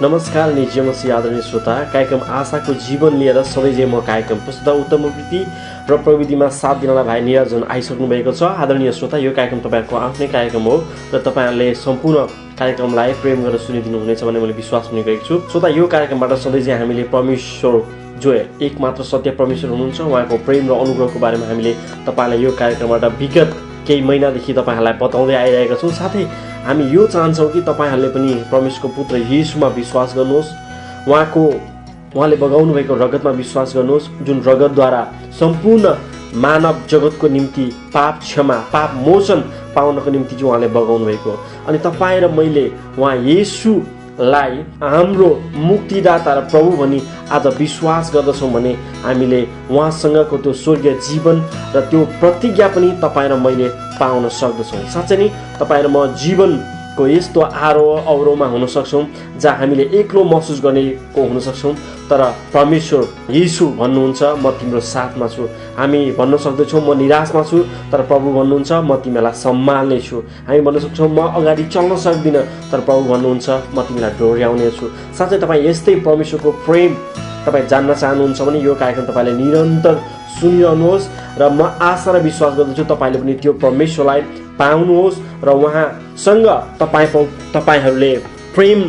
नमस्कार निजमसी आदरणीय श्रोता, कार्यक्रम आशाको जीवन लिएर सधैँ म कार्यक्रम प्रस्तुत उत्तम प्रवृत्ति र प्रविधिमा साथ दिनलाई भाइ निरञ्जन आइसक्नु भएको छ। आदरणीय श्रोता, यो कार्यक्रम तपाईँहरूको आफ्नै कार्यक्रम हो र तपाईँहरूले सम्पूर्ण कार्यक्रमलाई प्रेम गरेर सुनिदिनु हुनेछ भन्ने मैले विश्वास पनि गरेको छु। श्रोता, यो कार्यक्रमबाट सधैँ चाहिँ हामीले परमेश्वर जो एकमात्र सत्य परमेश्वर हुनुहुन्छ उहाँको प्रेम र अनुग्रहको बारेमा हामीले तपाईँलाई यो कार्यक्रमबाट विगत केही महिनादेखि तपाईँहरूलाई बताउँदै आइरहेका छौँ। साथै हामी यो चाहन्छौँ कि तपाईँहरूले पनि परमेश्वरको पुत्र येशूमा विश्वास गर्नुहोस्, उहाँले बगाउनु भएको रगतमा विश्वास गर्नुहोस्, जुन रगतद्वारा सम्पूर्ण मानव जगतको निम्ति पाप क्षमा पाप मोचन पाउनको निम्ति चाहिँ उहाँले बगाउनु भएको। अनि तपाईँ र मैले उहाँ येशूलाई हाम्रो मुक्तिदाता र प्रभु भनी आज विश्वास गर्दछौँ भने हामीले उहाँसँगको त्यो स्वर्गीय जीवन र त्यो प्रतिज्ञा पनि तपाईँ र मैले पाउन सक्दछौँ। साँच्चै नै तपाईँ र म जीवनको यस्तो आरोह अवरोहमा हुन सक्छौँ जहाँ हामीले एक्लो महसुस गरेको हुन सक्छौँ, तर परमेश्वर येशू भन्नुहुन्छ म तिम्रो साथमा छु। हामी भन्न सक्दैछौँ म निराशमा छु, तर प्रभु भन्नुहुन्छ म तिमीलाई सम्हाल्ने छु। हामी भन्न सक्छौँ म अगाडि चल्न सक्दिनँ, तर प्रभु भन्नुहुन्छ म तिमीलाई डोर्याउने छु। साथै तपाईँ यस्तै परमेश्वरको प्रेम तपाईँ जान्न चाहनुहुन्छ भने यो कार्यक्रम तपाईँले निरन्तर सुनिरहनुहोस् र म आशा र विश्वास गर्दछु तपाईँले पनि त्यो परमेश्वरलाई पाउनुहोस् र उहाँसँग तपाईँहरूले प्रेम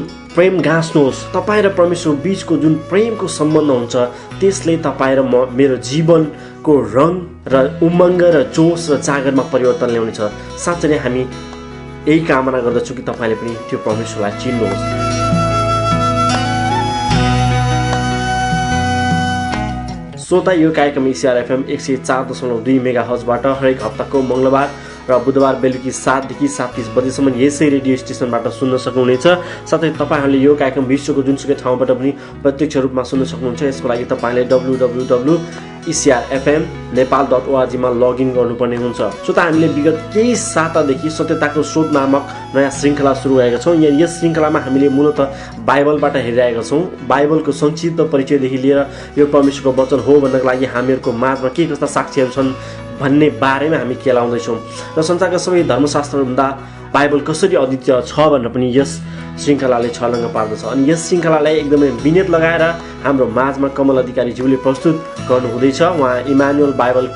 गाँच्नुहोस्। तपाईँ र परमेश्वर बिचको जुन प्रेमको सम्बन्ध हुन्छ त्यसले तपाईँ र मेरो जीवनको रङ र उमङ्ग र जोस र जागरमा परिवर्तन ल्याउनेछ। साँच्चै नै हामी यही कामना गर्दछौँ कि तपाईँले पनि त्यो परमेश्वरलाई चिन्नुहोस्। श्रोता, यो कार्यक्रम ECR FM 104.2 मेगाहर्जबाट हरेक हप्ताको मङ्गलबार र बुधबार बेलुकी 7 देखि 7:30 बजेसम्म यसै रेडियो स्टेसनबाट सुन्न सक्नुहुनेछ। साथै तपाईँहरूले यो कार्यक्रम विश्वको जुनसुकै ठाउँबाट पनि प्रत्यक्ष रूपमा सुन्न सक्नुहुन्छ। यसको लागि तपाईँले www.ecrfmnepal.org मा लगइन गर्नुपर्ने हुन्छ। श्रोता, हामीले विगत केही सातादेखि सत्यताको शोध नामक नयाँ श्रृङ्खला सुरु गरेका छौँ। यस श्रृङ्खलामा हामीले मूलतः बाइबलबाट हेरिरहेका छौँ। बाइबलको संक्षिप्त परिचयदेखि लिएर यो परमेश्वरको वचन हो भन्नको लागि हामीहरूको माझमा के कस्ता साक्षीहरू छन् भन्ने बारेमा हामी केलाउँदैछौँ र संसारका सबै धर्मशास्त्रभन्दा बाइबल कसरी अद्वितीय छ भनेर पनि यस श्रृङ्खलाले छलङ्ग पार्दछ। अनि यस श्रृङ्खलालाई एकदमै विनेत लगाएर हाम्रो माझमा कमल अधिकारीज्यूले प्रस्तुत गर्नुहुँदैछ। उहाँ इमानुएल बाइबल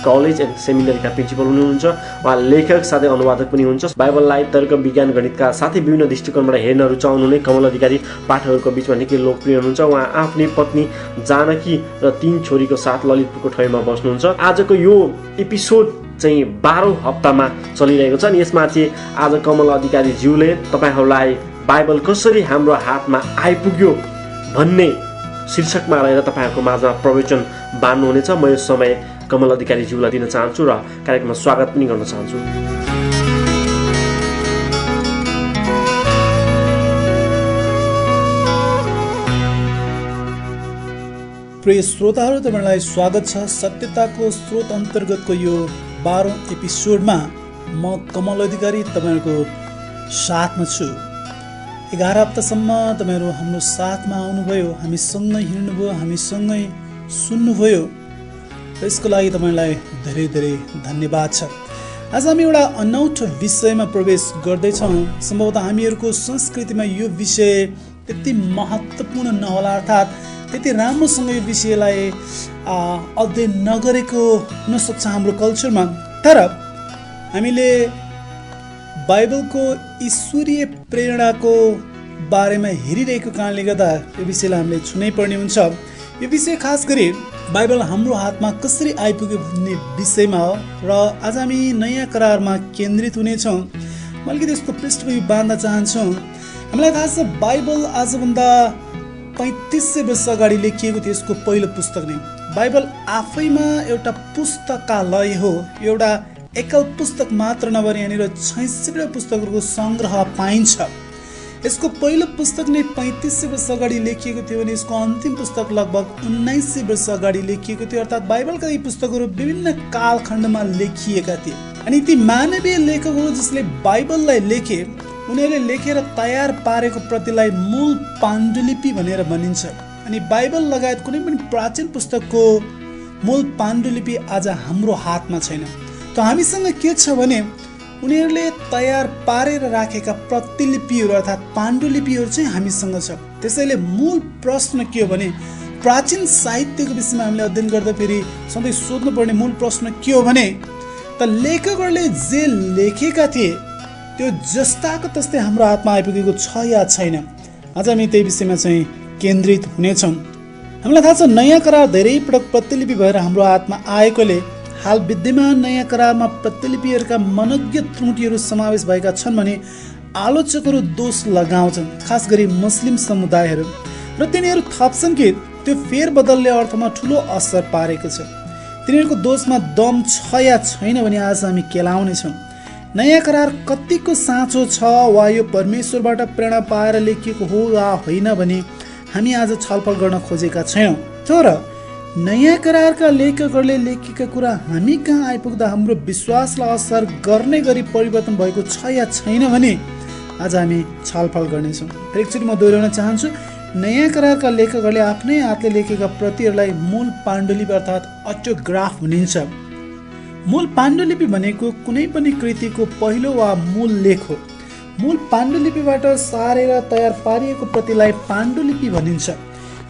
कलेज एन्ड सेमिनरीका प्रिन्सिपल हुनुहुन्छ। उहाँ लेखक साथै अनुवादक पनि हुनुहुन्छ। बाइबललाई तर्क विज्ञान गणितका साथै विभिन्न दृष्टिकोणबाट हेर्न रुचाउनुहुने कमल अधिकारी पाठकहरूको बिचमा निकै लोकप्रिय हुनुहुन्छ। उहाँ आफ्नै पत्नी जानकी र 3 छोरीको साथ ललितपुरको ठैमा बस्नुहुन्छ। आजको यो एपिसोड चाहिँ 12औं हप्तामा चलिरहेको छ। अनि यसमा चाहिँ आज कमल अधिकारीज्यूले तपाईँहरूलाई बाइबल कसरी हाम्रो हातमा आइपुग्यो भन्ने शीर्षकमा रहेर तपाईँहरूको माझमा प्रवचन बाँड्नुहुनेछ। म यो समय कमल अधिकारीज्यूलाई दिन चाहन्छु र कार्यक्रममा स्वागत पनि गर्न चाहन्छु। प्रिय श्रोताहरू, तपाईँलाई स्वागत छ सत्यताको स्रोत अन्तर्गतको यो 12औं एपिसोडमा। म कमल अधिकारी तपाईँहरूको साथमा छु। 11 हप्तासम्म तपाईँहरू हाम्रो साथमा आउनुभयो, हामीसँगै हिँड्नुभयो, हामीसँगै सुन्नुभयो र यसको लागि तपाईँलाई धेरै धेरै धन्यवाद छ। आज हामी एउटा अनौठो विषयमा प्रवेश गर्दैछौँ। सम्भवतः हामीहरूको संस्कृतिमा यो विषय त्यति महत्त्वपूर्ण नहोला, अर्थात् त्यति राम्रोसँग यो विषयलाई अध्ययन नगरेको हुनसक्छ हाम्रो कल्चरमा। तर हामीले बाइबलको ईश्वरीय प्रेरणाको बारेमा हेरिरहेको कारणले गर्दा यो विषयलाई हामीले छुनै पर्ने हुन्छ। यो विषय खास गरी बाइबल हाम्रो हातमा कसरी आइपुग्यो भन्ने विषयमा हो र आज हामी नयाँ करारमा केन्द्रित हुनेछौँ। म अलिकति यसको पृष्ठभूमि बाँध्न चाहन्छु। हामीलाई थाहा छ बाइबल आजभन्दा 3500 वर्ष अगाडि लेखिएको थियो। यसको पहिलो पुस्तक नै बाइबल आफैमा एउटा पुस्तकालय हो। एउटा एकल पुस्तक मात्र नभएर यहाँनिर 66 पुस्तकहरूको सङ्ग्रह पाइन्छ। यसको पहिलो पुस्तक नै 3500 वर्ष अगाडि लेखिएको थियो भने यसको अन्तिम पुस्तक लगभग 1900 वर्ष अगाडि लेखिएको थियो। अर्थात् बाइबलका यी पुस्तकहरू विभिन्न कालखण्डमा लेखिएका थिए। अनि ती मानवीय लेखकहरू जसले बाइबललाई लेखे, उनीहरूले लेखेर तयार पारेको प्रतिलाई मूल पाण्डुलिपि भनेर भनिन्छ। अनि बाइबल लगायत कुनै पनि प्राचीन पुस्तकको मूल पाण्डुलिपि आज हाम्रो हातमा छैन। त हामीसँग के छ भने उनीहरूले तयार पारेर राखेका प्रतिलिपिहरू अर्थात् पाण्डुलिपिहरू चाहिँ हामीसँग छ। त्यसैले मूल प्रश्न के हो भने प्राचीन साहित्यको विषयमा हामीले अध्ययन गर्दाखेरि सधैँ सोध्नुपर्ने मूल प्रश्न के हो भने त लेखकहरूले जे लेखेका थिए त्यो जस्ताको तस्तै हाम्रो हातमा आइपुगेको छ या छैन। आज हामी त्यही विषयमा चाहिँ केन्द्रित हुनेछौँ। हामीलाई थाहा छ नयाँ करार धेरै पटक प्रतिलिपि भएर हाम्रो हातमा आएकोले हाल विद्यमान नयाँ करारमा प्रतिलिपिहरूका मनज्ञ त्रुटिहरू समावेश भएका छन् भने आलोचकहरू दोष लगाउँछन्, खास गरी मुस्लिम समुदायहरू, र तिनीहरू थप्छन् कि त्यो फेरबदलले अर्थमा ठुलो असर पारेको छ। तिनीहरूको दोषमा दम छ या छैन भने आज हामी केलाउनेछौँ। नयाँ करार कतिको साँचो छ वा यो परमेश्वरबाट प्रेरणा पाएर लेखिएको हो वा होइन भने हामी आज छलफल गर्न खोजेका छैनौँ। तर नयाँ करारका लेखकहरूले लेखेका कुरा हामी कहाँ आइपुग्दा हाम्रो विश्वासलाई असर गर्ने गरी परिवर्तन भएको छ या छैन भने आज हामी छलफल गर्नेछौँ। एकचोटि म दोहोऱ्याउन चाहन्छु, नयाँ करारका लेखकहरूले आफ्नै हातले लेखेका प्रतिहरूलाई मूल पाण्डुलिपि अर्थात् अटोग्राफ भनिन्छ। मूल पाण्डुलिपि भनेको कुनै पनि कृतिको पहिलो वा मूल लेख हो। मूल पाण्डुलिपिबाट सारेर तयार पारिएको प्रतिलाई पाण्डुलिपि भनिन्छ।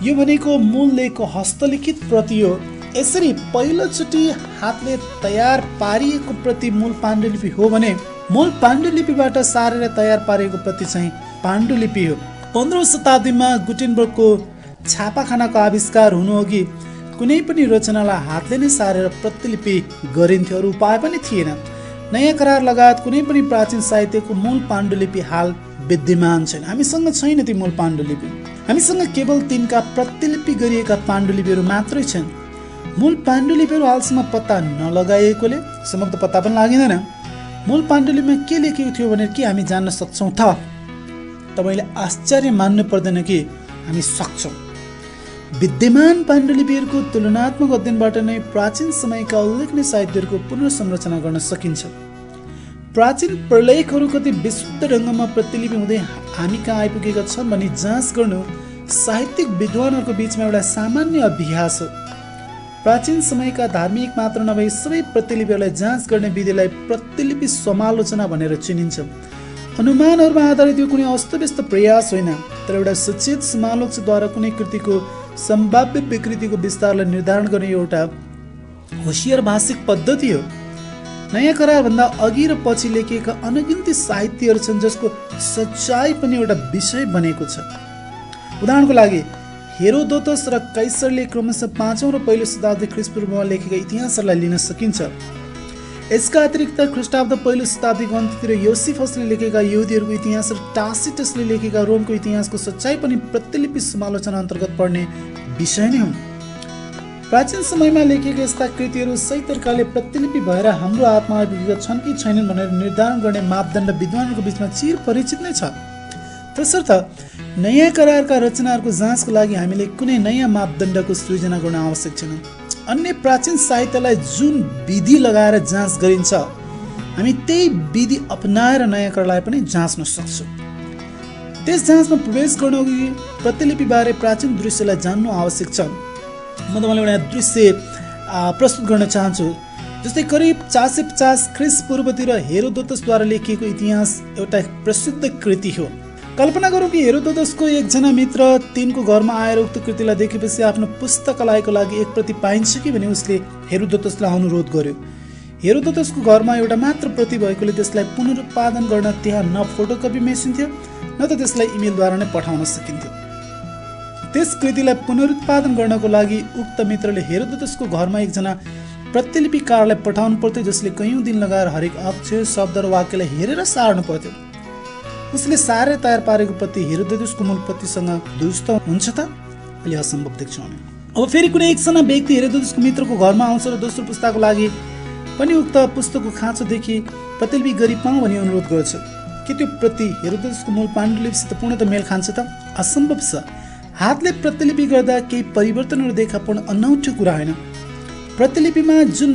यो भनेको मूल लेखको हस्तलिखित प्रति हो। यसरी पहिलोचोटि हातले तयार पारिएको प्रति मूल पाण्डुलिपि हो भने मूल पाण्डुलिपिबाट सारेर तयार पारिएको प्रति चाहिँ पाण्डुलिपि हो। 15औं शताब्दीमा गुटेनबर्गको छापाखानाको आविष्कार हुनुअघि कुनै पनि रचनालाई हातले नै सारेर प्रतिलिपि गरिन्थ्यो, अरू उपाय पनि थिएन। नयाँ करार लगायत कुनै पनि प्राचीन साहित्यको मूल पाण्डुलिपि हाल विद्यमान छैन। हामीसँग छैन ती मूल पाण्डुलिपि। हामीसँग केवल तिनका प्रतिलिपि गरिएका पाण्डुलिपिहरू मात्रै छन्। मूल पाण्डुलिपिहरू हालसम्म पत्ता नलगाइएकोले सम्भवतः पत्ता पनि लाग्दैन मूल पाण्डुलिपिमा के लेखेको थियो भनेर के हामी जान्न सक्छौँ त? तपाईँले आश्चर्य मान्नु पर्दैन कि हामी सक्छौँ। विद्यमान पाण्डुलिपिहरूको तुलनात्मक अध्ययनबाट नै प्राचीन समयका उल्लेखनीय साहित्यहरूको पुनर्संरचना गर्न सकिन्छ। प्राचीन प्रलेखहरू कति विशुद्ध ढङ्गमा प्रतिलिपि हुँदै हामी कहाँ आइपुगेका छन् भनी जाँच गर्नु साहित्यिक विद्वानहरूको बिचमा एउटा सामान्य अभ्यास हो। प्राचीन समयका धार्मिक मात्र नभई सबै प्रतिलिपिहरूलाई जाँच गर्ने विधिलाई प्रतिलिपि समालोचना भनेर चिनिन्छ। अनुमानहरूमा आधारित यो कुनै अस्तव्यस्त प्रयास होइन, तर एउटा सचेत समालोचकद्वारा कुनै कृतिको सम्भाव्य विकृतिको विस्तारलाई निर्धारण गर्ने एउटा होशियार भाषिक पद्धति हो। नयाँ करारभन्दा अघि र पछि लेखिएका अनगिन्ती साहित्यहरू छन् जसको सच्चाइ पनि एउटा विषय बनेको छ। उदाहरणको लागि हेरोदोतस र कैसरले क्रमशः 5औं र पहिलो शताब्दी ख्रिस्टपूर्वमा लेखेका इतिहासहरूलाई लिन सकिन्छ। यसका अतिरिक्त ख्रिस्टाब्द पहिलो शताब्दीको अन्त्यतिर योसिफसले लेखेका यहुदीहरूको इतिहास र टासिटसले लेखेका रोमको इतिहासको सच्चाइ पनि प्रतिलिपि समालोचना अन्तर्गत पर्ने विषय नै हुन्। प्राचीन समयमा लेखिएका यस्ता कृतिहरू सही तरिकाले प्रतिलिपि भएर हाम्रो हातमा आइपुगेका छन् कि छैनन् भनेर निर्धारण गर्ने मापदण्ड विद्वानहरूको बिचमा चिर परिचित नै छ। तसर्थ नयाँ करारका रचनाहरूको जाँचको लागि हामीले कुनै नयाँ मापदण्डको सृजना गर्न आवश्यक छैन। अन्य प्राचीन साहित्यलाई जुन विधि लगाएर जाँच गरिन्छ हामी त्यही विधि अपनाएर नयाँ करारलाई पनि जाँच्न सक्छौँ। त्यस जाँचमा प्रवेश गर्नुअघि प्रतिलिपिबारे प्राचीन दृश्यलाई जान्नु आवश्यक छ। म तपाईँलाई एउटा दृश्य प्रस्तुत गर्न चाहन्छु। जस्तै करिब 450 ख्रिस्टपूर्वतिर हेरोदोतसद्वारा लेखिएको इतिहास एउटा प्रसिद्ध कृति हो। कल्पना गरौँ कि हेरोदोतसको एकजना मित्र तिनको घरमा आएर उक्त कृतिलाई देखेपछि आफ्नो पुस्तकालयको लागि एक प्रति पाइन्छ कि भने उसले हेरोदोतसलाई अनुरोध गर्यो। हेरोदोतसको घरमा एउटा मात्र प्रति भएकोले त्यसलाई पुनरुत्पादन गर्न त्यहाँ न फोटोकपी मेसिन थियो न त त्यसलाई इमेलद्वारा नै पठाउन सकिन्थ्यो। त्यस कृतिलाई पुनरुत्पादन गर्नको लागि उक्त मित्रले हेरोदोतसको घरमा एकजना प्रतिलिपिकारलाई पठाउनु पर्थ्यो जसले कैयौँ दिन लगाएर हरेक अक्षर, शब्द र वाक्यलाई हेरेर सार्नु पर्थ्यो। उसले सारेर तयार पारेको प्रति हेरोदोतसको मूल प्रतिसँग दुरुस्त हुन्छ त? अलि असम्भव देख्छौँ हामी। अब फेरि कुनै एकजना व्यक्ति हेरोदोतसको मित्रको घरमा आउँछ र दोस्रो पुस्ताको लागि पनि उक्त पुस्तकको खाँचोदेखि प्रतिलिपि गरी पाऊँ भनी अनुरोध गर्छ। के त्यो प्रति हेरोदोतसको मूल पाण्डुलिपिसित पूर्णतः मेल खान्छ त? असम्भव छ। हातले प्रतिलिपि गर्दा केही परिवर्तनहरू देखा पर्न अनौठो कुरा होइन। प्रतिलिपिमा जुन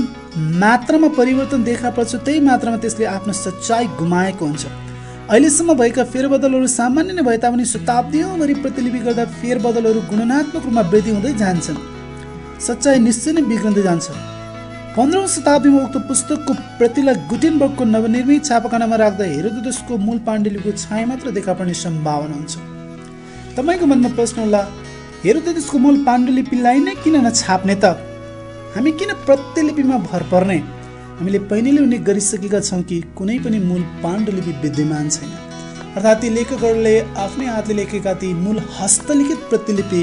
मात्रामा परिवर्तन देखा पर्छ त्यही मात्रामा त्यसले आफ्नो सच्चाइ गुमाएको हुन्छ। अहिलेसम्म भएका फेरबदलहरू सामान्य नै भए तापनि शताब्दीौँभरि प्रतिलिपि गर्दा फेरबदलहरू गुणनात्मक रूपमा वृद्धि हुँदै जान्छन्। सच्चाइ निश्चय नै बिग्रँदै जान्छ। 15औं शताब्दीमा उक्त पुस्तकको प्रतिलाई गुटेनबर्गको नवनिर्मित छापाखानामा राख्दा हेरोदोटसको मूल पाण्डुलिपिको छाया मात्र देखा पर्ने सम्भावना हुन्छ। तपाईँको मनमा प्रश्न होला, हेरोदोटसको मूल पाण्डुलिपिलाई नै किन नछाप्ने त? हामी किन प्रतिलिपिमा भर पर्ने? हामीले पहिल्यै उल्लेख गरिसकेका छौँ कि कुनै पनि मूल पाण्डुलिपि विद्यमान छैन, अर्थात् ती लेखकहरूले आफ्नै हातले लेखेका ती मूल हस्तलिखित प्रतिलिपि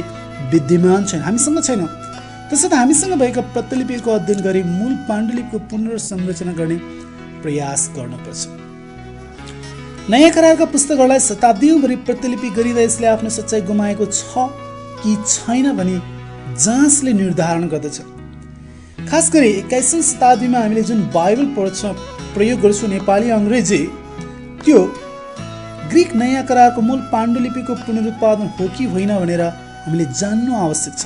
विद्यमान छैन, हामीसँग छैन। त्यसर्थ हामीसँग भएका प्रतिलिपिको अध्ययन गरी मूल पाण्डुलिपिको पुनर्संरचना गर्ने प्रयास गर्नुपर्छ। नयाँ करारका पुस्तकहरूलाई शताब्दीभरि प्रतिलिपि गरिँदा यसले आफ्नो सच्चाइ गुमाएको छ कि छैन भनी जाँचले निर्धारण गर्दछ। खास गरी 21औं शताब्दीमा हामीले जुन बाइबल पढ्छौँ, प्रयोग गर्छौँ नेपाली अङ्ग्रेजी, त्यो ग्रिक नयाँ करारको मूल पाण्डुलिपिको पुनरुत्पादन हो कि होइन भनेर हामीले जान्नु आवश्यक छ।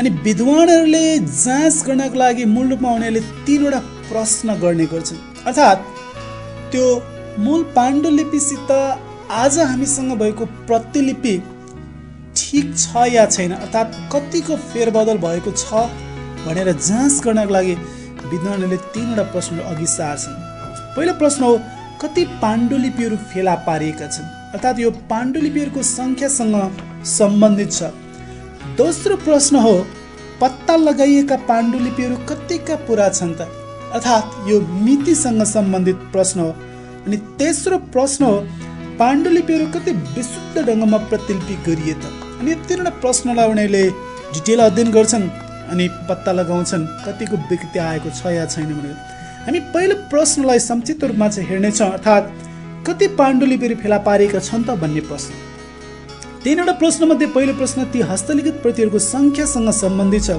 अनि विद्वानहरूले जाँच गर्नको लागि मूल रूपमा उनीहरूले 3वटा प्रश्न गर्ने गर्छन्, अर्थात् त्यो मूल पाण्डुलिपिसित आज हामीसँग भएको प्रतिलिपि ठिक छ या छैन, अर्थात् कतिको फेरबदल भएको छ भनेर जाँच गर्नको लागि विद्वानहरूले 3वटा प्रश्नहरू अघि सार्छन्। पहिलो प्रश्न हो, कति पाण्डुलिपिहरू फेला पारिएका छन्, अर्थात् यो पाण्डुलिपिहरूको सङ्ख्यासँग सम्बन्धित छ। दोस्रो प्रश्न हो, पत्ता लगाइएका पाण्डुलिपिहरू कतिका पुरा छन् त, अर्थात् यो मितिसँग सम्बन्धित प्रश्न हो। अनि तेस्रो प्रश्न हो, पाण्डुलिपिहरू कति विशुद्ध ढङ्गमा प्रतिलिपि गरिए त। अनि यो 3वटा प्रश्नलाई उनीहरूले डिटेल अध्ययन गर्छन् अनि पत्ता लगाउँछन् कतिको विकृति आएको छ या छैन भनेर। हामी पहिलो प्रश्नलाई संक्षिप्त रूपमा चाहिँ हेर्नेछौँ, अर्थात् कति पाण्डुलिपिहरू फेला पारिएका छन् त भन्ने प्रश्न। 3वटा प्रश्नमध्ये पहिलो प्रश्न ती हस्तलिखित प्रतिहरूको सङ्ख्यासँग सम्बन्धित छ।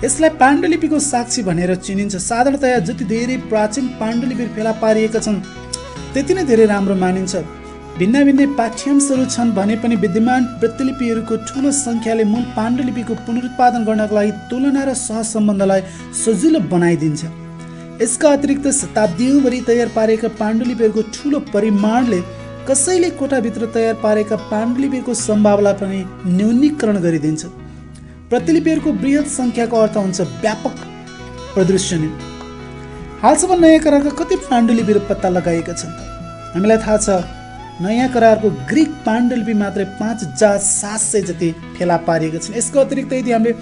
यसलाई पाण्डुलिपिको साक्षी भनेर चिनिन्छ। साधारणतया जति धेरै प्राचीन पाण्डुलिपिहरू फेला पारिएका छन् त्यति नै धेरै राम्रो मानिन्छ। भिन्न भिन्न पाठ्यांशहरू छन् भने पनि विद्यमान प्रतिलिपिहरूको ठुलो सङ्ख्याले मूल पाण्डुलिपिको पुनरुत्पादन गर्नको लागि तुलना र सहसम्बन्धलाई सजिलो बनाइदिन्छ। यसका अतिरिक्त शताब्दीभरि तयार पारेका पाण्डुलिपिहरूको ठुलो परिमाणले कसैले कोठाभित्र तयार पारेका पाण्डुलिपिहरूको सम्भावनालाई पनि न्यूनीकरण गरिदिन्छ। प्रतिलिपिहरूको बृहत सङ्ख्याको अर्थ हुन्छ व्यापक प्रदर्शनी। हालसम्म नयाँ करारका कति पाण्डुलिपिहरू पत्ता लगाइएका छन् त? हामीलाई थाहा छ नयाँ करारको ग्रिक पाण्डुलिपि मात्रै 5700 जति फेला पारिएका छन्। यसको अतिरिक्त यदि हामीले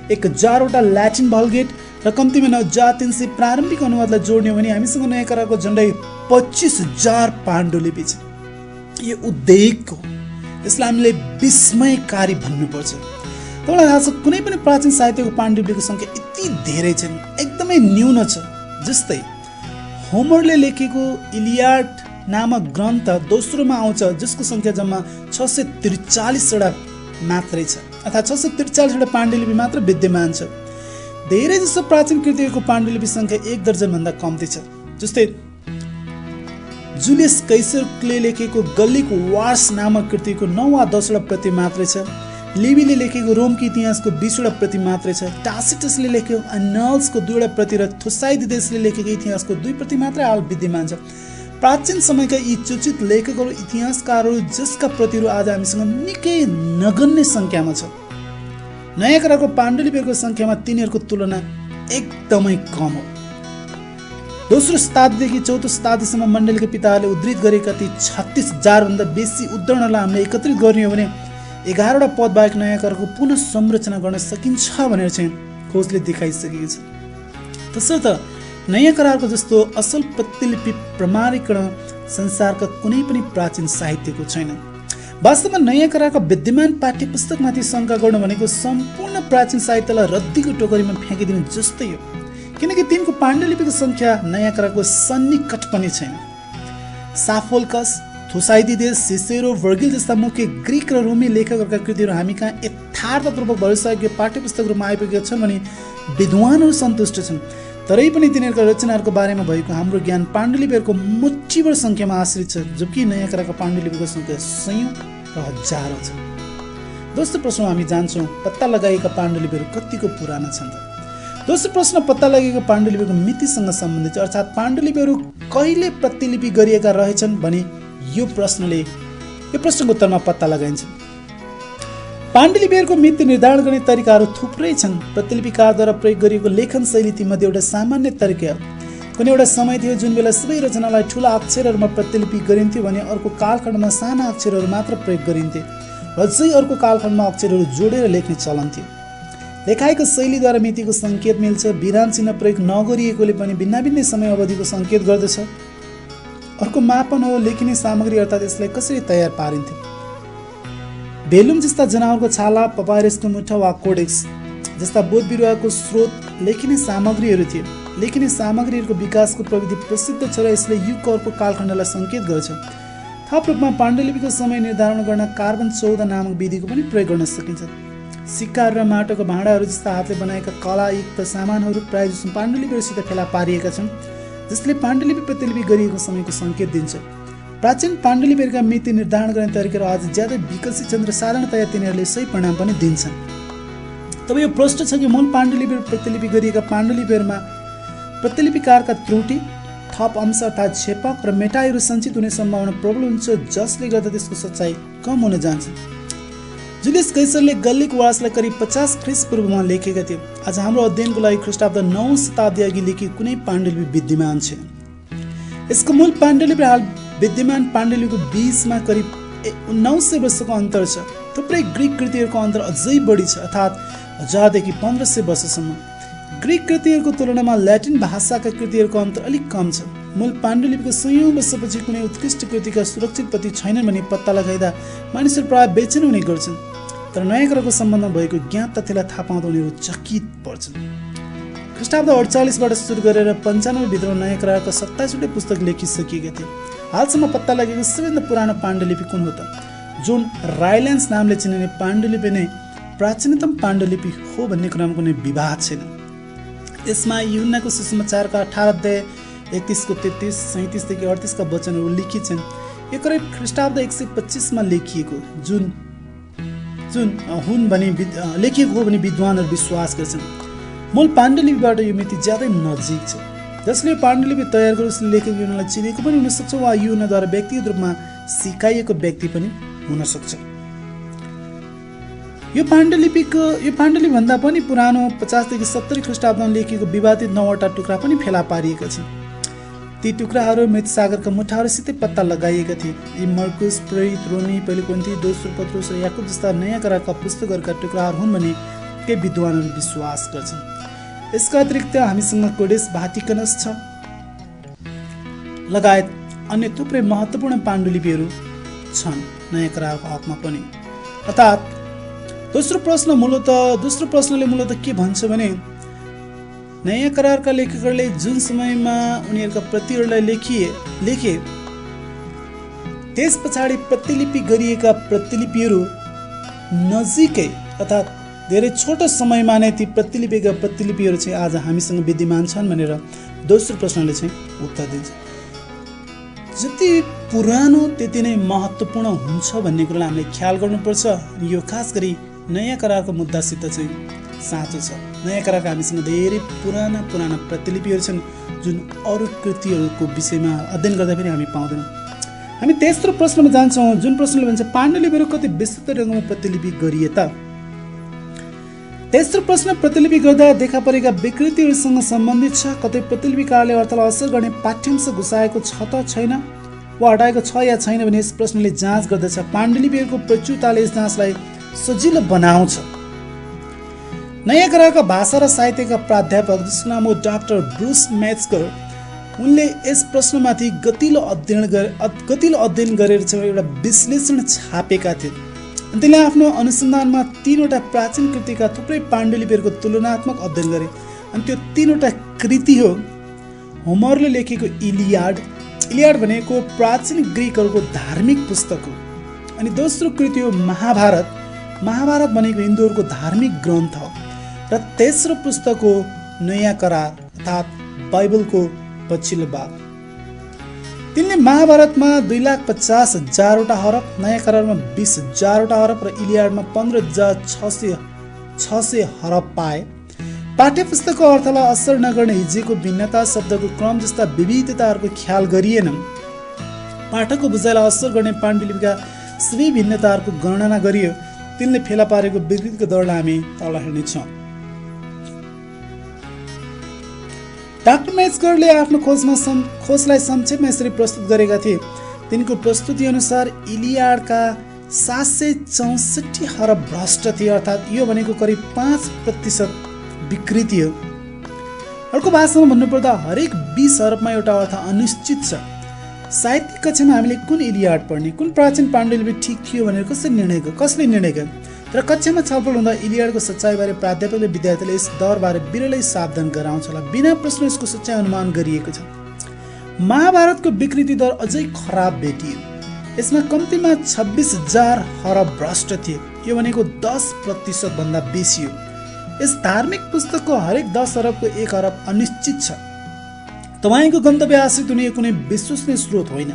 1000वटा ल्याटिन भल्गेट र कम्तीमा 9300 प्रारम्भिक अनुवादलाई जोड्ने हो भने हामीसँग नयाँ करारको झन्डै 25000 पाण्डुलिपि छ। यो उद्वेग हो, यसलाई हामीले विस्मयकारी भन्नुपर्छ। तपाईँलाई थाहा छ कुनै पनि प्राचीन साहित्यको पाण्डुलिपिको सङ्ख्या यति धेरै छैन, एकदमै न्यून छ। जस्तै होमरले लेखेको इलियाड नामक ग्रन्थ दोस्रोमा आउँछ, जसको सङ्ख्या जम्मा 643वटा मात्रै छ, अर्थात् 643वटा पाण्डुलिपि मात्र विद्यमान छ। धेरै जसो प्राचीन कृतिहरूको पाण्डुलिपि सङ्ख्या 1 दर्जनभन्दा कम्ती छ। जस्तै जुलियस कैसरले लेखेको गल्लिक वार्स नामक कृतिको 9 वा 10वटा प्रति मात्रै छ। लिबीले लेखेको रोमको इतिहासको 20वटा प्रति मात्रै छ। टासिटसले लेखेको एनल्सको 2वटा प्रति र थुसाइडिडेसले लेखेको इतिहासको 2 प्रति मात्रै हाल विद्यमान छ। प्राचीन समयका यी चर्चित लेखकहरू, इतिहासकारहरू जसका प्रतिहरू आज हामीसँग निकै नगण्य सङ्ख्यामा छ, नयाँ करारको पाण्डुलिपिहरूको सङ्ख्यामा तिनीहरूको तुलना एकदमै कम हो। दोस्रो शताब्दीदेखि चौथो शताब्दीसम्म मण्डलीका पिताहरूले उद्धृत गरेका ती 36000 भन्दा बेसी उद्धरणहरूलाई हामीले एकत्रित गर्ने हो भने 11वटा पद बाहेक नयाँ करारको पुनः संरचना गर्न सकिन्छ भनेर चाहिँ खोजले देखाइसकेको छ। तसर्थ नयाँ करारको जस्तो असल प्रतिलिपि प्रमाणीकरण संसारका कुनै पनि प्राचीन साहित्यको छैन। वास्तवमा नयाँ करारका विद्यमान पाठ्य पुस्तकमाथि शङ्का गर्नु भनेको सम्पूर्ण प्राचीन साहित्यलाई रद्दीको टोकरीमा फ्याँकिदिनु जस्तै हो, किनकि तिनको पाण्डुलिपिको सङ्ख्या नयाँ करारको सन्निकट पनि छैन। साफोल्कस, थुसाइडिडेस, सिसेरो, वर्गिल जस्ता मुख्य ग्रिक र रोमी लेखकहरूका कृतिहरू हामी कहाँ यथार्थपूर्वक भरोसायोग्य पाठ्य पुस्तकहरूमा आइपुगेका छन् भने विद्वानहरू सन्तुष्ट छन्। तरै पनि तिनीहरूका रचनाहरूको बारेमा भएको हाम्रो ज्ञान पाण्डुलिपिहरूको मुठ्ठीभर सङ्ख्यामा आश्रित छ, जबकि नयाँ करारका पाण्डुलिपिको सङ्ख्या सयौँ र हजारौँ छ। दोस्रो प्रश्न हामी जान्छौँ, पत्ता लगाइएका पाण्डुलिपिहरू कतिको पुराना छन् त? दोस्रो प्रश्न पत्ता लगाइएको पाण्डुलिपिको मितिसँग सम्बन्धित छ, अर्थात् पाण्डुलिपिहरू कहिले प्रतिलिपि गरिएका रहेछन् भने यो प्रश्नको उत्तरमा पत्ता लगाइन्छ। पाण्डुलिपिहरूको मिति निर्धारण गर्ने तरिकाहरू थुप्रै छन्। प्रतिलिपिकारद्वारा प्रयोग गरिएको लेखन शैली तीमध्ये एउटा सामान्य तरिका हो। कुनै एउटा समय थियो जुन बेला सबै रचनालाई ठुला अक्षरहरूमा प्रतिलिपि गरिन्थ्यो भने अर्को कालखण्डमा साना अक्षरहरू मात्र प्रयोग गरिन्थे र चाहिँ अर्को कालखण्डमा अक्षरहरू जोडेर लेख्ने चलन थियो। लेखाइको शैलीद्वारा मितिको सङ्केत मिल्छ। विराम चिन्ह प्रयोग नगरिएकोले पनि भिन्नाभिन्नै समय अवधिको सङ्केत गर्दछ। अर्को मापन हो लेखिने सामग्री, अर्थात् यसलाई कसरी तयार पारिन्थ्यो। भेलुम जस्ता जनावरको छाला, पपायरसको मुठा वा कोडेक्स जस्ता बोध बिरुवाको स्रोत लेखिने सामग्रीहरू थिए। लेखिने सामग्रीहरूको विकासको प्रविधि प्रसिद्ध छ र यसले युगको अर्को कालखण्डलाई सङ्केत गर्छ। थप रूपमा पाण्डुलिपिको समय निर्धारण गर्न कार्बन 14 नामक विधिको पनि प्रयोग गर्न सकिन्छ। सिक्काहरू र माटोको भाँडाहरू जस्ता हातले बनाएका कलायुक्त सामानहरू प्रायःजसो पाण्डुलिपिहरूसित फेला पारिएका छन्, जसले पाण्डुलिपि प्रतिलिपि गरिएको समयको सङ्केत दिन्छ। प्राचीन पाण्डुलिपिहरूका मिति निर्धारण गर्ने तरिकाहरू आज ज्यादै विकसित छन् र साधारणतया तिनीहरूले सही परिणाम पनि दिन्छन्। तब यो प्रश्न छ कि मूल पाण्डुलिपिहरू प्रतिलिपि गरिएका पाण्डुलिपिहरूमा प्रतिलिपिकारका त्रुटि, थप अंश अर्थात् छेपक र मेटाइहरू सञ्चित हुने सम्भावना प्रबल हुन्छ, जसले गर्दा त्यसको सच्चाइ कम हुन जान्छ। जुलियस कैसरले गल्लिक वासलाई करिब 50 ख्रिस्टपूर्वमा लेखेका थिए। आज हाम्रो अध्ययनको लागि ख्रिस्टाब्द 9 शताब्दी अघि लेखिएको कुनै पाण्डुलिपि विद्यमान छैन। यसको मूल पाण्डुलिपि हाल विद्यमान पाण्डुलिपिको बीचमा करिब 900 वर्षको अन्तर छ। थुप्रै ग्रिक कृतिहरूको अन्तर अझै बढी छ, अर्थात् 1000 देखि 1500 वर्षसम्म। ग्रिक कृतिहरूको तुलनामा ल्याटिन भाषाका कृतिहरूको अन्तर अलिक कम छ। मूल पाण्डुलिपिको सयौं वर्षपछि कुनै उत्कृष्ट कृतिका सुरक्षित प्रति छैनन् भनी पत्ता लगाइदा मानिसहरू प्रायः बेचैन हुने गर्छन्। तर नयाँ ग्रहको सम्बन्धमा भएको ज्ञात तथ्यलाई थाहा पाउँदा उनीहरू चकित पर्छन्। ख्रिस्टाब्द 48बाट सुरु गरेर 95 भित्रमा नयाँ करारका 27वटै पुस्तक लेखिसकिएका थिए। हालसम्म पत्ता लागेको सबैभन्दा पुरानो पाण्डुलिपि कुन हो त? जोन राइल्यान्स नामले चिनिने पाण्डुलिपि नै प्राचीनतम पाण्डुलिपि हो भन्ने कुरामा कुनै विवाद छैन। यसमा यूहन्नाको सुसमाचारका 18 अध्याय 31को 33, 37 देखि 38 का वचनहरू लिखित छन्। यो करिब ख्रिस्टाब्द 125 मा लेखिएको लेखिएको हो भनी विद्वानहरू विश्वास गर्छन्। मूल पाण्डुलिपिबाट यो मिति ज्यादै नजिक छ। जसले यो पाण्डुलिपि तयार गरेर उसले लेखेको यूहन्नालाई चिनेको पनि हुन सक्छ वा यूहन्नाद्वारा व्यक्तिगत रूपमा सिकाइएको व्यक्ति पनि हुन सक्छ। यो पाण्डुलिपि भन्दा पनि पुरानो 50 देखि 70 ख्रिस्टाब्दमा लेखिएको विवादित 9वटा टुक्रा पनि फेला पारिएका छन्। ती टुक्राहरू मृत सागरका मुठाहरूसितै पत्ता लगाइएका थिए। यी मर्कुस, प्रेरित, रोमी, पहिलो कोरिन्थी, दोस्रो पत्रुस र याकुब जस्ता नयाँ करारका पुस्तकहरूका टुक्राहरू हुन् भने केही विद्वानहरू विश्वास गर्छन्। यसका अतिरिक्त हामीसँग कोडेक्स भाटिकनस छ लगायत अन्य थुप्रै महत्त्वपूर्ण पाण्डुलिपिहरू छन् नयाँ करारको हकमा पनि। अर्थात् दोस्रो प्रश्नले मूलतः के भन्छ भने नयाँ करारका लेखकहरूले जुन समयमा उनीहरूका प्रतिहरूलाई लेखे त्यस पछाडि प्रतिलिपि गरिएका प्रतिलिपिहरू नजिकै अर्थात् धेरै छोटो समयमा नै ती प्रतिलिपिहरू चाहिँ आज हामीसँग विद्यमान छन् भनेर दोस्रो प्रश्नले चाहिँ उत्तर दिन्छ। जति पुरानो त्यति नै महत्त्वपूर्ण हुन्छ भन्ने कुरालाई हामीले ख्याल गर्नुपर्छ। यो खास गरी नयाँ करारको मुद्दासित चाहिँ साँचो छ। नयाँ करारका हामीसँग धेरै पुराना प्रतिलिपिहरू छन् जुन अरू कृतिहरूको विषयमा अध्ययन गर्दा पनि हामी पाउँदैनौँ। हामी तेस्रो प्रश्नमा जान्छौँ, जुन प्रश्नले भन्छ पाण्डुलिपिहरू कति विस्तृत ढङ्गमा प्रतिलिपि गरिए त? तेस्रो प्रश्न प्रतिलिपि गर्दा देखा परेका विकृतिहरूसँग सम्बन्धित छ। कतै प्रतिलिपिकारले अर्थलाई असर गर्ने पाठ्यांश घुसाएको छ त छैन वा हटाएको छ या छैन भने यस प्रश्नले जाँच गर्दछ। पाण्डुलिपिहरूको प्रचुरताले यस जाँचलाई सजिलो बनाउँछ। नयाँ करारका भाषा र साहित्यका प्राध्यापक जसको नाम हो डाक्टर ब्रुस मेट्जगर, उनले यस प्रश्नमाथि गतिलो अध्ययन गरेर चाहिँ एउटा विश्लेषण छापेका थिए। तिनले आफ्नो अनुसन्धानमा 3वटा प्राचीन कृतिका थुप्रै पाण्डुलिपिहरूको तुलनात्मक अध्ययन गरे। अनि त्यो 3वटा कृति हो होमरले लेखेको इलियाड भनेको प्राचीन ग्रिकहरूको धार्मिक पुस्तक हो। अनि दोस्रो कृति हो महाभारत भनेको हिन्दूहरूको धार्मिक ग्रन्थ हो। र तेस्रो पुस्तक हो नयाँ करार अर्थात् बाइबलको पछिल्लो भाग। तिनले महाभारतमा 2,50,000 हरफ, नयाँ करारमा 20,000 हरफ र इलियाडमा 15,600 हरफ पाए। पाठ्यपुस्तकको अर्थलाई असर नगर्ने हिज्जेको भिन्नता, शब्दको क्रम जस्ता विविधताहरूको ख्याल गरिएन। पाठकको बुझाइलाई असर गर्ने पाण्डुलिपिका सबै भिन्नताहरूको गणना गरियो। ती तिनले फेला पारेको विकृतिको दौडलाई हामी तल हेर्नेछौँ। डाक्टर मेट्जगरले आफ्नो खोजलाई संक्षेपमा यसरी प्रस्तुत गरेका थिए। तिनको प्रस्तुति अनुसार इलियाडका 764 हरब भ्रष्ट थिए, अर्थात् यो भनेको करिब 5% विकृति हो। अर्को भाषामा भन्नुपर्दा हरेक 20 हरबमा एउटा अर्थ अनिश्चित छ। साहित्यिक कक्षामा हामीले कुन इलियाड पढ्ने, कुन प्राचीन पाण्डुलिपि ठिक थियो भनेर कसले निर्णय गर्यो? तर कक्षामा छलफल हुँदा इलियाडको सच्चाइबारे प्राध्यापकले विद्यार्थीले यस दरबारे बिरलै सावधान गराउँछ होला। बिना प्रश्न यसको सच्चाइ अनुमान गरिएको छ। महाभारतको विकृति दर अझै खराब भेटियो। यसमा कम्तीमा 26,000 हरब भ्रष्ट थिए। यो भनेको 10% भन्दा बेसी हो। यस धार्मिक पुस्तकको हरेक 10 हरबको 1 हरब अनिश्चित छ। तपाईको गन्तव्य आश्रित हुने कुनै विश्वसनीय स्रोत होइन।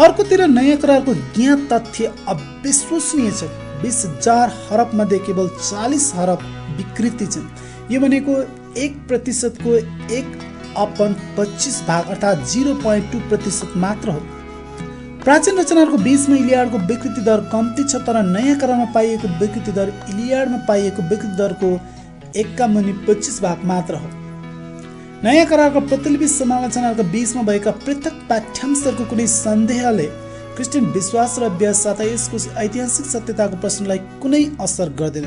अर्कोतिर नयाँ करारको ज्ञात तथ्य अविश्वसनीय छ। 20,000 हरब मध्ये केवल 40 हरब विकृति छन्। यो भनेको 1% को 1/25 भाग अर्थात् 0.2% मात्र हो। प्राचीन रचनाहरूको बीचमा इलियाडको विकृति दर कम्ती छ, तर नयाँ करारमा पाइएको विकृति दर इलियाडमा पाइएको विकृति दरको 1/25 भाग मात्र हो। नयाँ करारको प्रतिलिपि समालोचनाहरूको बीचमा भएका पृथक पाठ्यांशहरूको कुनै सन्देहले क्रिस्चियन विश्वास र अभ्यास साथै यसको ऐतिहासिक सत्यताको प्रश्नलाई कुनै असर गर्दैन।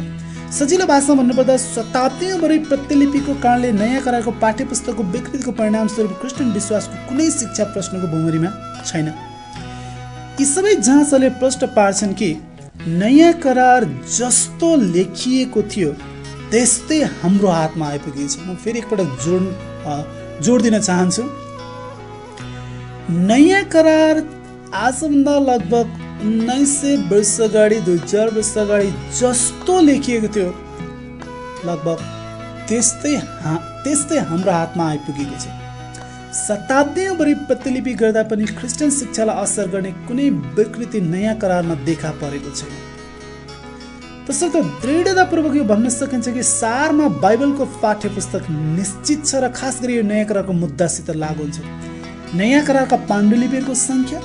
सजिलो भाषामा भन्नुपर्दा शताब्दीभरि प्रतिलिपिको कारणले नयाँ करारको पाठ्यपुस्तकको विकृतिको परिणामस्वरूप क्रिस्चियन विश्वासको कुनै शिक्षा प्रश्नको भुमरीमा छैन। यी सबै जाँचले प्रश्न पार्छन् कि नयाँ करार जस्तो लेखिएको थियो त्यस्तै हाम्रो हातमा आइपुगेको छ। म फेरि एकपटक जोड दिन चाहन्छु। नयाँ करार आजभन्दा लगभग 1900 वर्ष अगाडि 2000 वर्ष अगाडि जस्तो लेखिएको थियो लगभग त्यस्तै हाम्रो हातमा आइपुगेको छ। शताब्दीभरि प्रतिलिपि गर्दा पनि क्रिस्चियन शिक्षालाई असर गर्ने कुनै विकृति नयाँ करारमा देखा परेको छैन। तसर्थ दृढतापूर्वक यो भन्न सकिन्छ कि सारमा बाइबलको पाठ्यपुस्तक निश्चित छ र खास गरी यो नयाँ करारको मुद्दासित लागु हुन्छ। नयाँ करारका पाण्डुलिपिहरूको सङ्ख्या,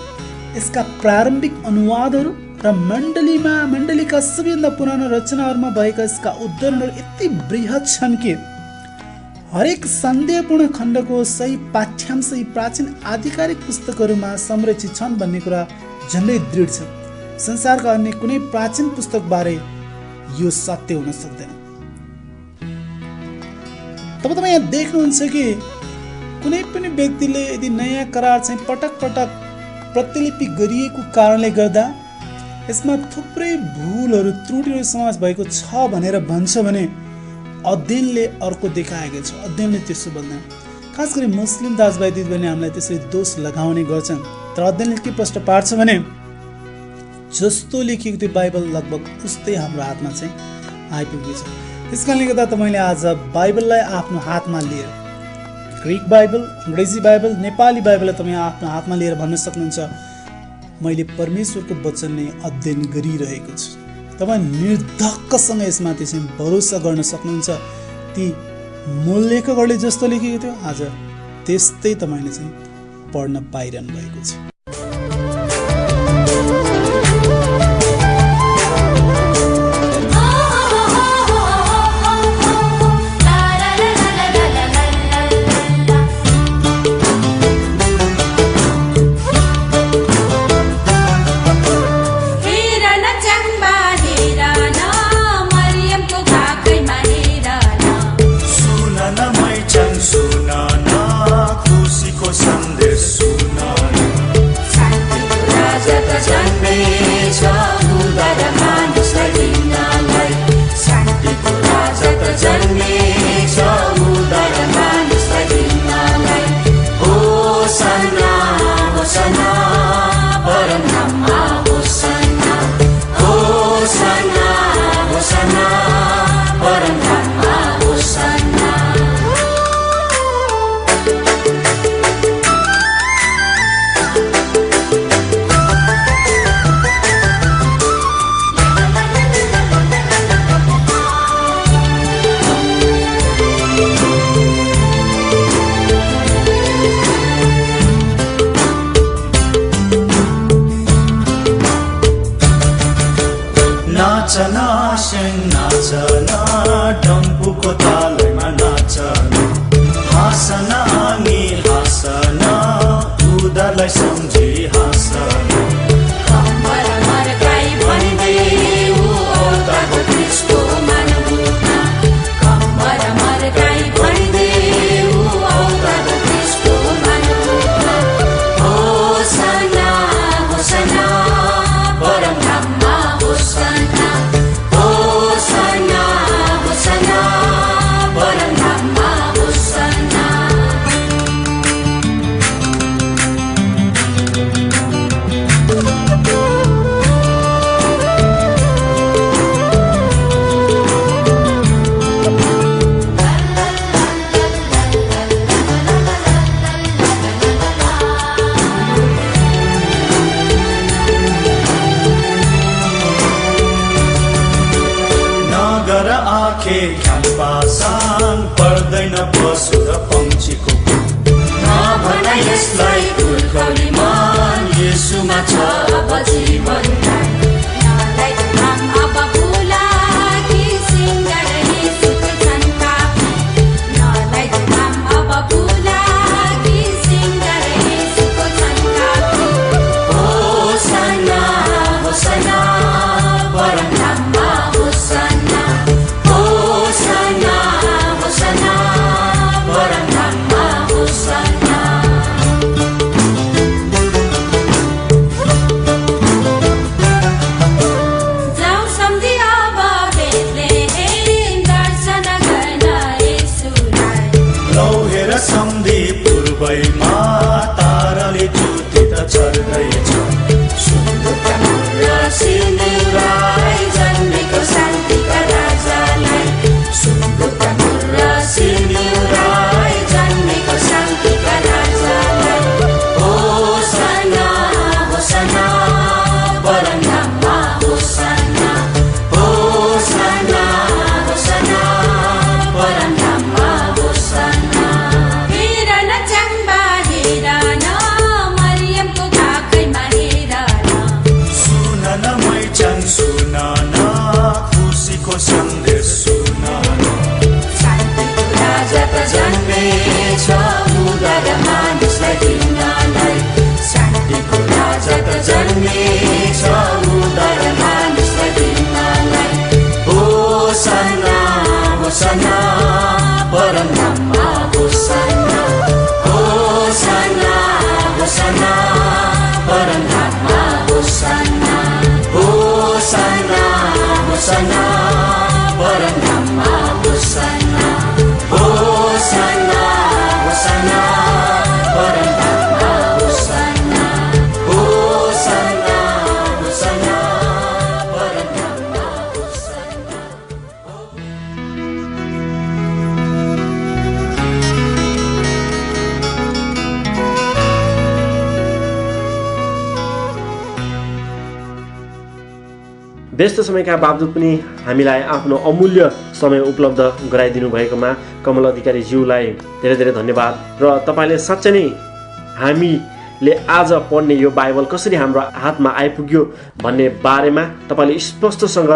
यसका प्रारम्भिक अनुवादहरू र मण्डलीका सबैभन्दा पुरानो रचनाहरूमा भएका यसका उद्धरणहरू यति बृहत छन् कि हरेक सन्देहपूर्ण खण्डको सही पाठ्यांश यी प्राचीन आधिकारिक पुस्तकहरूमा संरक्षित छन् भन्ने कुरा झन्डै दृढ छ। संसारका अन्य कुनै प्राचीन पुस्तकबारे यो सत्य हुन सक्दैन। तपाईँ यहाँ देख्नुहुन्छ कि कुनै पनि व्यक्तिले यदि नयाँ करार चाहिँ पटक पटक प्रतिलिपि गरिएको कारणले गर्दा यसमा थुप्रै भुलहरू त्रुटिहरू समावेश भएको छ भनेर भन्छ भने अध्ययनले अर्को देखाएको छ। अध्ययनले त्यसो भन्दैन। खास गरी मुस्लिम दाजुभाइ दिदीबहिनी हामीलाई त्यसरी दोष लगाउने गर्छन्। तर अध्ययनले के प्रश्न पार्छ भने जस्तो लेखिएको त्यो बाइबल लगभग उस्तै हाम्रो हातमा चाहिँ आइपुगेको छ। त्यस कारणले गर्दा तपाईँले आज बाइबललाई आफ्नो हातमा लिएर ग्रिक बाइबल, अङ्ग्रेजी बाइबल, नेपाली बाइबललाई तपाईँ आफ्नो हातमा लिएर भन्न सक्नुहुन्छ मैले परमेश्वरको वचन नै अध्ययन गरिरहेको छु। तपाईँ निर्धक्कसँग यसमाथि चाहिँ भरोसा गर्न सक्नुहुन्छ। ती मूल लेखकहरूले जस्तो लेखेको थियो आज त्यस्तै तपाईँले चाहिँ पढ्न पाइरहनु भएको छ। पशु र पक्षीको नभन यसलाई फुलकौली मन येशूमा छ अब जीवन नलाई धाम अब फुला कि सिंगार येशूको छन्का नलाई धाम अब फुला कि सिंगार येशूको छन्का होसना होसना परमधाममा होसना होसना होसना परमधाममा होसना जाऊ सम्धी अब बेथलेहेम दर्शन गर्न येशूलाई लौ हेर सम्धि पूर्वैमा ताराले ज्योति त चढ्दैछ र सिन्दुराई जन्मेको शान्तिका राजालाई सुन्दुरका र सिन्दुराई जन्मेको शान्तिका राजालाई होसना होसना परमधाममा होसना होसना होसना परमधाममा होसना हेर न च्याङ्बा हेर न मरियमको काखैमा हेर न सुन न मैचाङ सुन न खुसीको सन्देश सुन न शान्तिको राजा त जन्मेछ उदार मानिसलाई दिनलाई शान्तिको राजा त जन्मेछ उदार मानिसलाई दिनलाई होसना होसना परमधाममा होसना होसना होसना परमधाममा होसना होसना होसना परमधाममा होसना होसना होसना परमधाममा होसना होसना होसना परमधाममा होसना व्यस्त समयका बावजुद पनि हामीलाई आफ्नो अमूल्य समय उपलब्ध गराइदिनु भएकोमा कमल अधिकारी ज्यूलाई धेरै धेरै धन्यवाद। र तपाईँले साँच्चै नै हामीले आज पढ्ने यो बाइबल कसरी हाम्रो हातमा आइपुग्यो भन्ने बारेमा तपाईँले स्पष्टसँग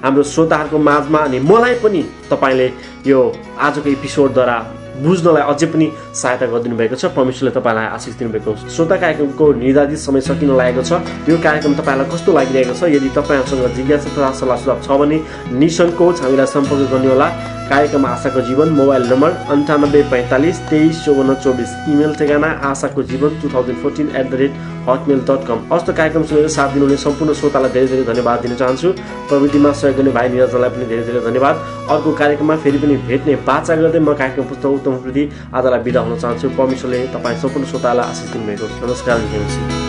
हाम्रो श्रोताहरूको माझमा अनि मलाई पनि तपाईँले यो आजको एपिसोडद्वारा बुझ्नलाई अझै पनि सहायता गरिदिनु भएको छ। परमेश्वरले तपाईँलाई आशिष दिनुभएको छ। श्रोता कार्यक्रमको निर्धारित समय सकिन लागेको छ। यो कार्यक्रम तपाईँलाई कस्तो लागिरहेको छ? यदि तपाईँहरूसँग जिज्ञासा तथा सल्लाह सुझाव छ भने निसङ्कोच हामीलाई सम्पर्क गर्नुहोला। कार्यक्रम आशाको जीवन, मोबाइल नम्बर 9845 23 54 24, इमेल ठेगाना आशाको जीवन 2014@hotmail.com। अस्त कार्यक्रम सुनेर साथ दिनुहुने सम्पूर्ण श्रोतालाई धेरै धेरै धन्यवाद दिन चाहन्छु। प्रविधिमा सहयोग गर्ने भाइ निरजलाई पनि धेरै धेरै धन्यवाद। अर्को कार्यक्रममा फेरि पनि भेट्ने बाचा गर्दै म कार्यक्रम पुस्तक उत्तम प्रति आजलाई बिदा हुन चाहन्छु। परमेश्वरले तपाईँ सम्पूर्ण श्रोतालाई आशिष दिनुभएको। नमस्कार।